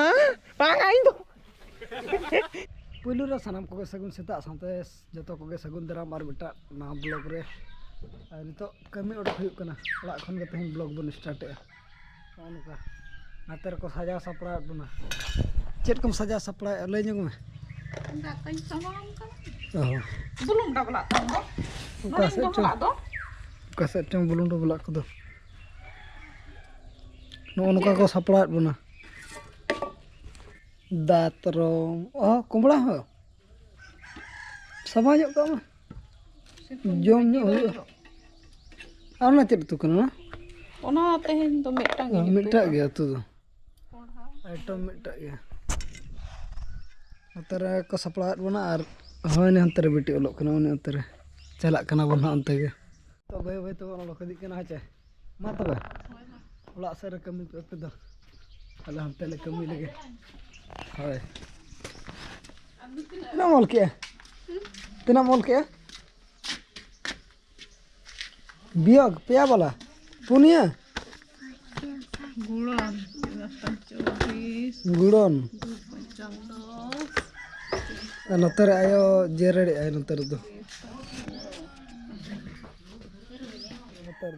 ना बांग आई तो पुलु रे सनम को सगुन सेता साथे जतो को सगुन दरा मार बेटा ना ब्लॉग रे नितो कमी ओडक हुयु कना ओड़ा खन गे तहिन ब्लॉग बन स्टार्ट ए ओनका नातेर को सजा सपड़ा बना चेत कम सजा सपड़ा लय ᱧᱩ में दाकाई समाम कना ओह बुलुम डबला तंगो कासे चंग बुलुम डबला को दो नोनका को सपड़ा बना दातरम कुमड़ा हो समाज का जम आना चेक तो कना ओना तेहन तो मिटा गया तो आइटम मिटा गया अंतर को सपड़ा बना और होने अंतर बेटी ओलोक कना उन अंतर चला कना बन अंते गे तो भाई भाई तो ओलोक दी कना चे मा तबे ओला सर कमी पे दो अल हमते ले कमी लगे हाय तना मोल के बियोग पिया वाला पुनिया गुड़न नतर आयो जेरेड़े आयो नतर दो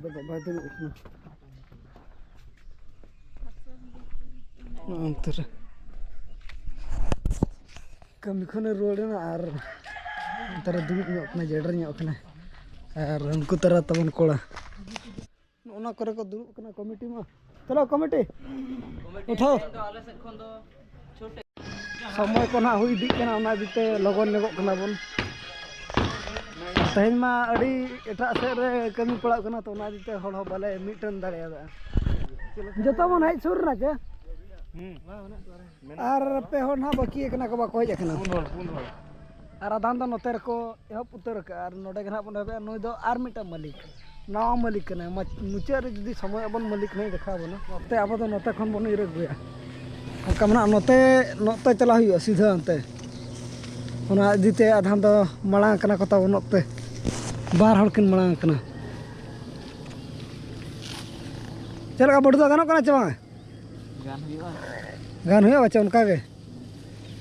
बाबा दो नतर कमी खने रोड़ना और नतर दुब ᱧᱚᱜ जेडर ᱧᱚᱜ कना और उनको तरह तबन कोड़ा ओना करे को दुब कना कमिटी में चलो कमिटी उठाओ समय को ना हुई दी कना ओना दिते लगन लगो कना बन तहन मा अड़ी एटा से रे कमी पड़ा कना तो ओना दिते हड़ हो बाले मिटन दाड़े जतो मन हाई सुर ना के और पे हड़ ना बाकी कना को बाको हज कना और आधान दो नोतेर को एहब उतर का और नोडे गना बन हबे नुई दो आर मिटा मालिक नवा मालिक कना मुचे रे जदी समय बन मालिक नहीं देखा बना ते अब तो नोते खन बन इरे गुया कमना नोते चला हुई सीधा अंते ओना दिते आधान दो मळांग कना को ता नोते बार हड़ किन मळांग कना चलका बडदा गानो कना चमा गान हुआ अच्छा उनका के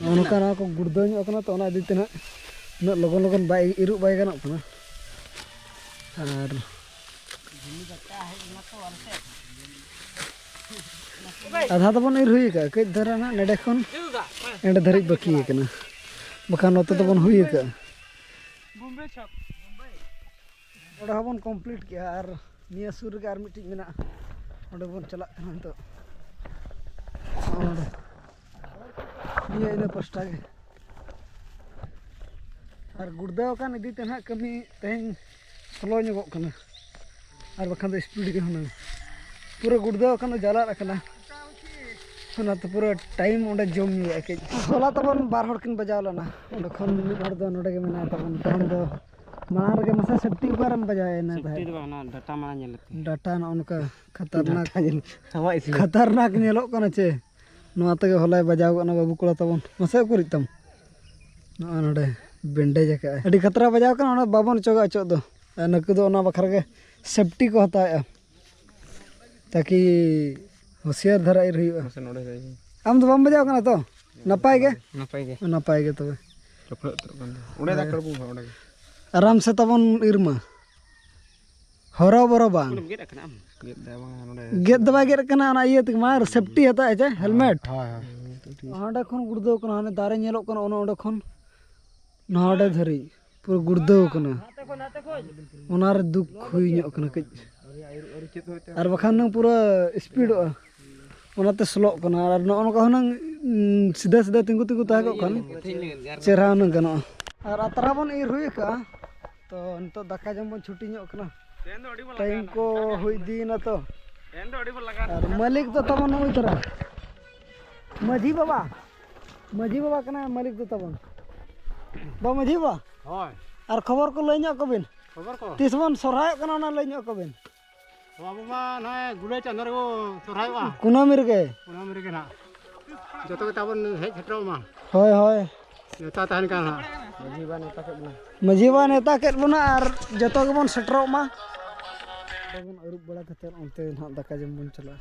उनका ना को गुड़दो ᱧᱚᱜ कना तो ओना दिते ना न लगन लगन बाय इरु बाय गानो कना और आधा तो बन इर हुई का कई धरा ना नेडे खन एंड धरि बाकी कना बखान नोते तो बन हुई का बॉम्बे छक ओडा बन कंप्लीट किया और निया सुर के आर मिटी मेना ओडे बन चला कना तो ये इन पस्टा के और गुड़दा कान इदी ते ना कमी तेहन स्लो ᱧᱚᱜᱚᱜ कना और बखान दो स्पीड के होना पूरा गुड़दा कान जाला रखना होना तो पूरा टाइम ओंडे जम ये के होला तबन बार हड़ किन बजाव लना ओंडे खन मिड हड़ दो नोडे के मेना तबन तहन दो मार के मसा सेफ्टी ऊपर बजाए ना सेफ्टी दो ना डाटा माना नेलते डाटा ना उनका खतरनाक नेलो कना चे नोआ तगे हलाय बजाव कना बाबू कोला तबन मसे कुरितम नोआ नोडे बेंडेज का अडी खतरा बजाव कना ओना बाबन चोगा अचो दो नकु दो ओना बखरा के सेफ्टी को हताया ताकि होशियार धरा इर हुई आम तो बम बजाव कना तो नपाय गे तबे उड़े दा करबू उड़े आराम से तबन इरमा हरो बरो बांग गेद दबा गेद कना ओना इये तक मार सेफ्टी हता है हेलमेट हांडे खन गुड़दो कना हाने दारे नेलो कना ओना खन नाडे धरी पूरा गुड़दो कना ओना रे दुख हुई ᱧᱚᱜ कना कज और बखान न पूरा स्पीड ओनाते स्लो कना और नोनका हनंग सीधा सीधा तिंगु तिंगु ताहे को कन चेहरा न गनो और अतरा बन इर हुई का तो नितो दाका जम बन छुट्टी ᱧᱚᱜ कना टाइम को हुई दी ना तो और मालिक तो तबन हुई तरह माझी बाबा कना मालिक तो तबन बा माझी बाबा होय और खबर को लई ᱧᱚᱜ कबिन खबर को तीस बन सोराय कना ना लई ᱧᱚᱜ कबिन बाबू मा नय गुड़े चंदर को सोराय वा कुनामी रे ना जतो के तबन हेज हटरो मा होय होय नेता तहन का ना माझी बा नेता के बना और जतो के बन सेटरो मा बन अरुब बड़ा कते ओनते ना दाका जम बन चला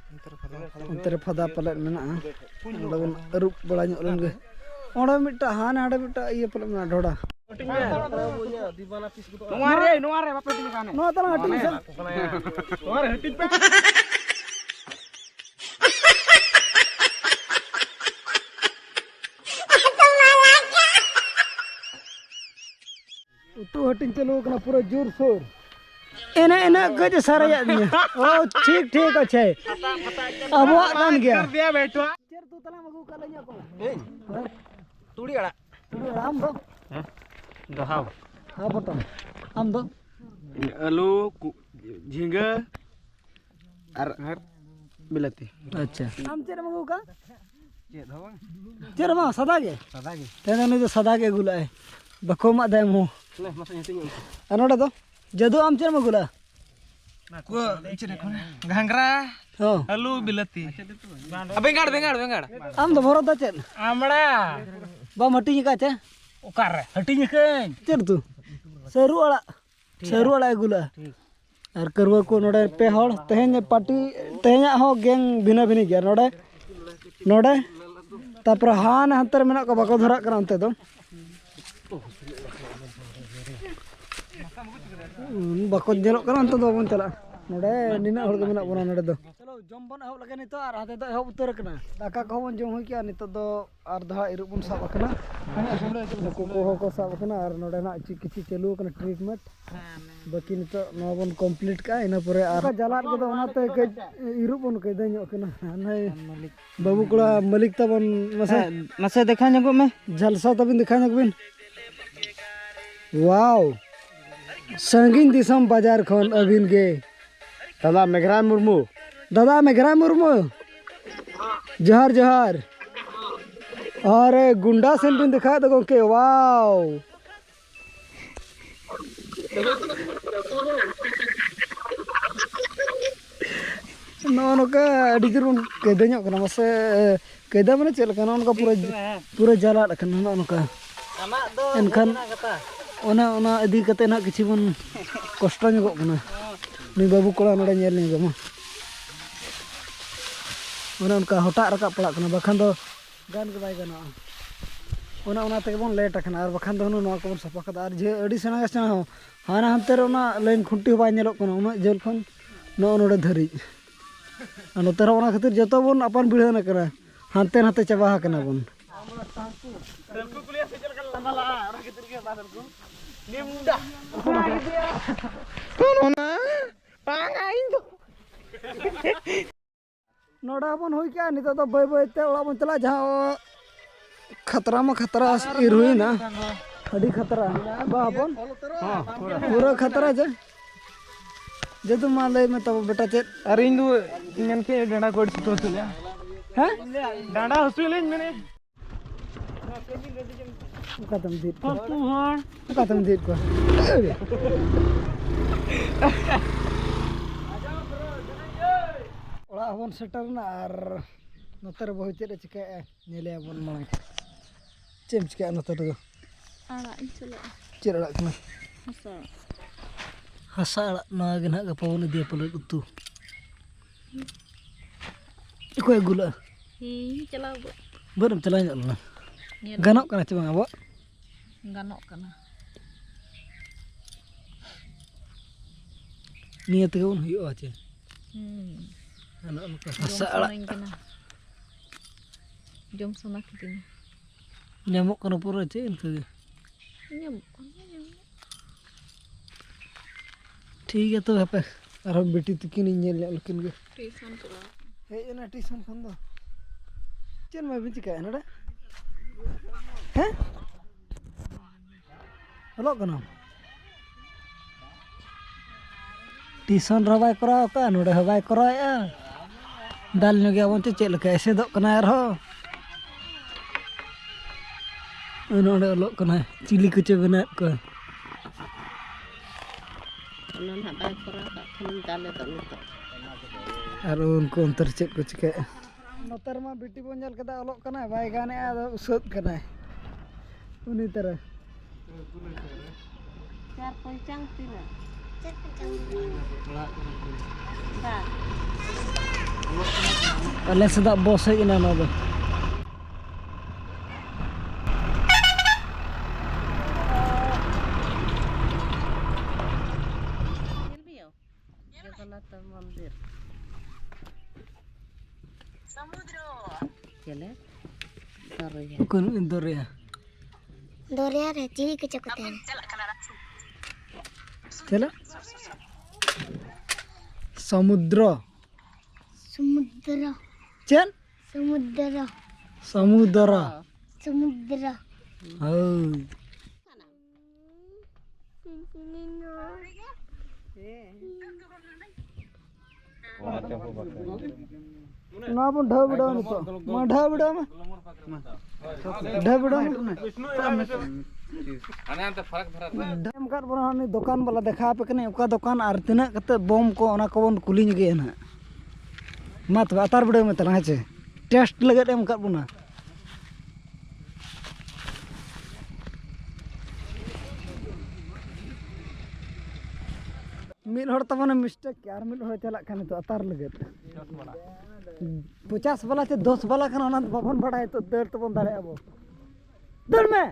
अंतरे फदा पले मेना लगन अरुप बड़ा ᱧᱚᱜ len ge ओंडे मिटा हाने हाडे मिटा ये पले मेना ढोडा नोआ रे बापे टिंग काने नोआ तला हटिंग से नोआ रे हटिंग पे उतु हटिंग चलो कना पूरा जोर शोर एने एने गज सारा या ओ ठीक ठीक अच्छे अब कान गया दिया बेटवा चेर तू तला मगु कलैया को तुड़ी अड़ा आम दो हां हां बटन आम दो आलू झींगा और बिलाती अच्छा आम चेर मगु का चेर मा सदा गे तेने ने जो सदा के गुला है बको मा दे मु अनोडा दो जदू आम चेर मगुला को चेरे को घांगरा हो आलू बिलाती बेंगाड़ बेंगाड़ बेंगाड़ आम दो भरो दा चेन आमड़ा बा मटी का चे ओकार हटिंग केन चेर तू सरू अड़ा गुला और करवा को नोडे पे हड़ तेहेन पार्टी तेहेन हो गैंग भिना भिनी गया नोडे नोडे तापर हान हंतर मेना को बाको धरा करा अंते दो बाको जेलो करा अंते दो बन चला नोडे निना हड़ को मेना बना नोडे दो चलो जम बन हब लगे नितो आर हाते दो हब उतर कना दाका को बन जम होई क्या नितो दो आर दहा इरु बन साब कना को साब कना आर नोडे ना किछि चालू कना ट्रीटमेंट बाकी नितो नो बन कंप्लीट का इना परे आर जलात के दो ओनाते के इरु बन के दे ᱧᱚᱜ कना नै बाबू कोड़ा मालिक तबन नसे देखा ᱧᱚᱜ में जलसा तबिन देखा ᱧᱚᱜ बिन वाओ संगीन दिसम बाजार खन अबिन गे दादा मेघराय मुर्मू जोहार जोहार अरे गुंडा सेन बिन दिखा दो गोके वाओ नोका अडी जोर केदा ᱧᱚᱜ कना मसे केदा माने चेल कना उनका पूरा जाला कना नोका एनखान ओना इदी कते ना किछि बन कष्ट ᱧᱚᱜ कना नी बाबू कोड़ा नोडे नेल नि गमा ओना उनका हटा रका पड़ा कना बखान दो गान के बाय गना ओना तक बन लेट कना और बखान दो नो को बन सफा कदा और जे अडी सेना गसना हाना हंते ओना लाइन खुंटी बाय नेलो कना उना जेल खन नो नोडे धरी नोतर ओना खातिर जतो बन अपन बिड़हन कना हांते नाते चबा कना बन सेल्फी कुलिया से चल कर लंबाला और खातिर के बादल को निमडा कोना पांगाई दो नोडा बन होई क्या नितो तो बय बय ते ओला बन चला जहां खतरा में खतरा इर हुई ना अडी खतरा बा बन हां पूरा खतरा जे जदु मा लय में तब बेटा चे अरे इंदु नेन के डांडा कोड सुतो सुल्या हैं डांडा हसुलेन मने खत्म दीप को खत्म दीप को ओला बन सेटर ना और नतर बहु चेरे चिका नेले बन मांग चेम चिका नतर दो आड़ा चलो चेरा कना हसा ना गना गपवन दे पले उतु कोई गुला चला बरम चला ना ganok kana cuma abo ganok kana niat ke un huyo aja anak muka salah jom sana kitini nyamuk kana pura aja itu nyamuk ठीक है तो पे और बेटी तकिन नेल लकिन गे ट्यूशन चला हे एना ट्यूशन खन दो चल मैं बिच का नडा हैं हेलो कना ट्यूशन रबाय करा का नडे हबाय कराया दाल न गया बंते चेल का ऐसे दो कना यार हो नडे लो कना चिली कुछ बना को नन हबाय करा का खन दाले तो और उनको अंतर चेक कुछ के नतर मा बेटी बंजल कदा ओलोक कना बाय गाने आ उसत कना उनी तरह चार पंचांग तीन चार पंचांग ᱟᱞᱮ ᱥᱮᱫᱟᱜ ᱵᱚᱥ ᱦᱮᱡ ᱮᱱᱟ ᱱᱚᱣᱟ ᱫᱚ जगन्नाथ मंदिर समुद्र चले दरिया Bukan Indoria. Doria रे चीनी के चकते हैं चला समुद्र समुद्र चल समुद्र समुद्र समुद्र oh ना पन ढा बड़ा न तो मा ढा बड़ा में डैम कर बना नि दुकान वाला देखा पे कने ओका दुकान आर तिना कते बम को ओना को बन कुली गे ना मत बातार बड़े में तला छे टेस्ट लगत एम कर बना मिल हर तबने मिस्टेक यार मिल हर चला खाने तो अतार लगत 50 वाला से 10 वाला खाना ना बाबन बड़ा तो दर तो बन दाड़े अब दर में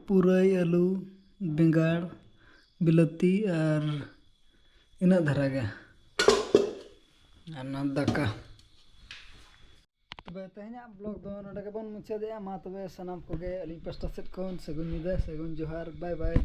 पुराई आलू बेंगाड़ बिलाती और इना धरा गया दाका तबे तेहना ब्लॉग दो नोडे के बन मुछे दे मा तबे सनाम को गे अली पास्टा सेट कोन सगुन निदा सगुन जोहार बाय बाय।